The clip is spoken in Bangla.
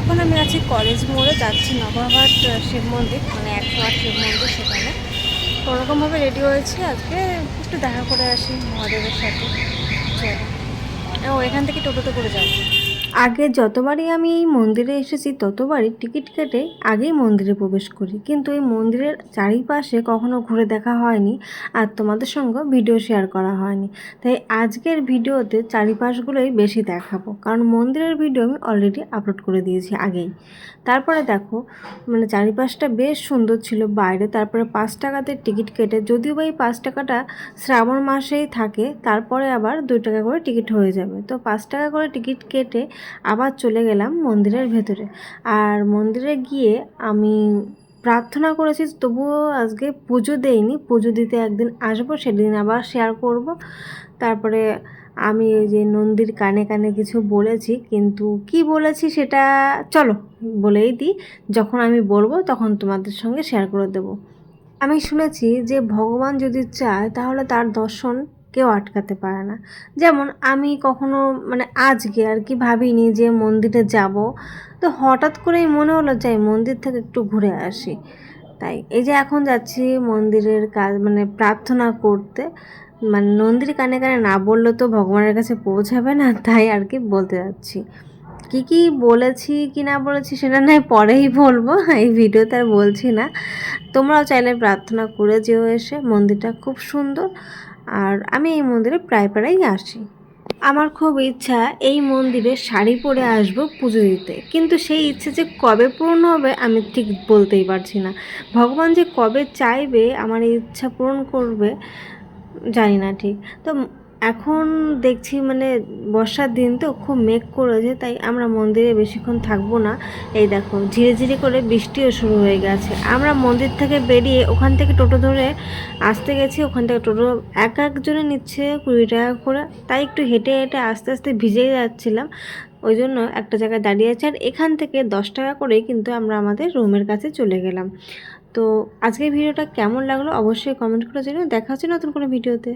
এখন আমি আছি কলেজ মোড়ে, যাচ্ছি নবাবহাট শিব মন্দির, মানে 108 শিব মন্দির, সেখানে কোনোরকমভাবে রেডি হয়েছি। আজকে একটু দেখা করে আসি মহাদেবের সাথে। চলো, ও এখান থেকে টোটোতে করে যাবো। আগে যতবারই আমি এই মন্দিরে এসেছি ততবারই টিকিট কেটে আগেই মন্দিরে প্রবেশ করি, কিন্তু এই মন্দিরের চারিপাশে কখনো ঘুরে দেখা হয়নি আর তোমাদের সঙ্গে ভিডিও শেয়ার করা হয়নি। তাই আজকের ভিডিওতে চারিপাশগুলোই বেশি দেখাবো, কারণ মন্দিরের ভিডিও আমি অলরেডি আপলোড করে দিয়েছি আগেই। তারপরে দেখো, মানে চারিপাশটা বেশ সুন্দর ছিল বাইরে। তারপরে 5 টাকাতে টিকিট কেটে, যদিও বা এই 5 টাকাটা শ্রাবণ মাসেই থাকে, তারপরে আবার 2 টাকা করে টিকিট হয়ে যাবে। তো 5 টাকা করে টিকিট কেটে আবার চলে গেলাম মন্দিরের ভেতরে। আর মন্দিরে গিয়ে আমি প্রার্থনা করেছি, তবুও আজকে পুজো দেইনি। পুজো দিতে একদিন আসবো, সেদিন আবার শেয়ার করব। তারপরে আমি ওই যে নন্দীর কানে কানে কিছু বলেছি, কিন্তু কি বলেছি সেটা চলো বলেই দিই। যখন আমি বলবো তখন তোমাদের সঙ্গে শেয়ার করে দেবো। আমি শুনেছি যে ভগবান যদি চায় তাহলে তার দর্শন কেউ আটকাতে পারে না। যেমন আমি কখনো, মানে আজকে আর কি ভাবিনি যে মন্দিরে যাব, তো হঠাৎ করেই মনে হলো যাই মন্দির থেকে একটু ঘুরে আসি। তাই এই যে এখন যাচ্ছি মন্দিরের কাজ, মানে প্রার্থনা করতে। মানে নন্দীর কানে কানে না বললে তো ভগবানের কাছে পৌঁছাবে না, তাই আর কি বলতে যাচ্ছি। কি কি বলেছি কি না বলেছি সেটা নয় পরেই বলবো, এই ভিডিওতে আর বলছি না। তোমরাও চাইলে প্রার্থনা করে যেও এসে, মন্দিরটা খুব সুন্দর। আর আমি এই মন্দিরে প্রায় প্রায়ই আসি। আমার খুব ইচ্ছা এই মন্দিরে শাড়ি পরে আসবো পুজো দিতে, কিন্তু সেই ইচ্ছে যে কবে পূরণ হবে আমি ঠিক বলতেই পারছি না। ভগবান যে কবে চাইবে আমার এই ইচ্ছা পূরণ করবে জানি না ঠিক। তো এখন দেখছি মানে বর্ষার দিন তো খুব মেঘ করেছে, তাই আমরা মন্দিরে বেশিক্ষণ থাকবো না। এই দেখো ধীরে ধীরে করে বৃষ্টিও শুরু হয়ে গেছে। আমরা মন্দির থেকে বেরিয়ে ওখান থেকে টোটো ধরে আসতে গেছি। ওখান থেকে টোটো এক একজনে নিচ্ছে 20 টাকা করে, তাই একটু হেঁটে হেঁটে আস্তে আস্তে ভিজেই যাচ্ছিলাম। ওই জন্য একটা জায়গায় দাঁড়িয়ে আছে। আর এখান থেকে 10 টাকা করেই কিন্তু আমরা আমাদের রুমের কাছে চলে গেলাম। তো আজকের ভিডিওটা কেমন লাগলো অবশ্যই কমেন্ট করে জানিও। দেখা হচ্ছে নতুন কোনো ভিডিওতে।